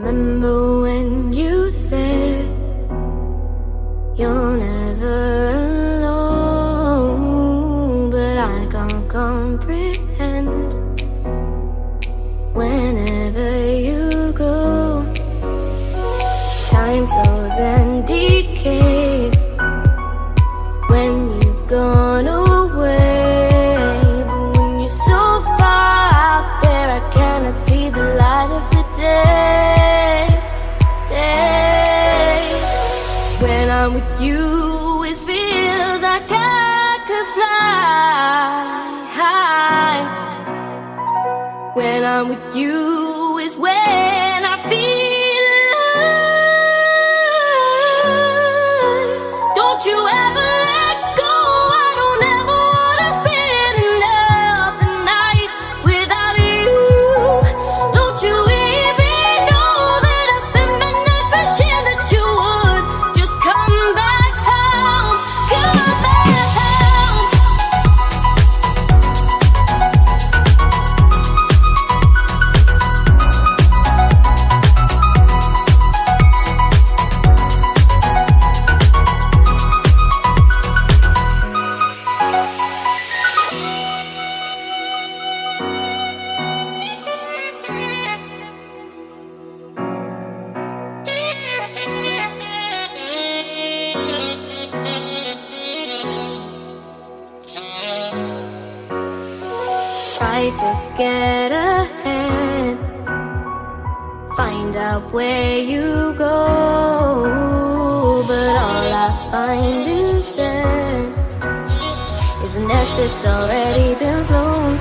Remember when you said you're never alone, but I can't comprehend whenever you go. Time slows and decays when you've gone away, but when you're so far out there, I cannot see the light of the day. When I'm with you, it feels like I could fly high. When I'm with you is when I feel alive. Don't you ever let go. I don't ever wanna spend another night without you. Don't you even know that I spent my nights wishing that you would just come back home, come back home. Try to get ahead, find out where you go, but all I find instead is a nest that's already been flown.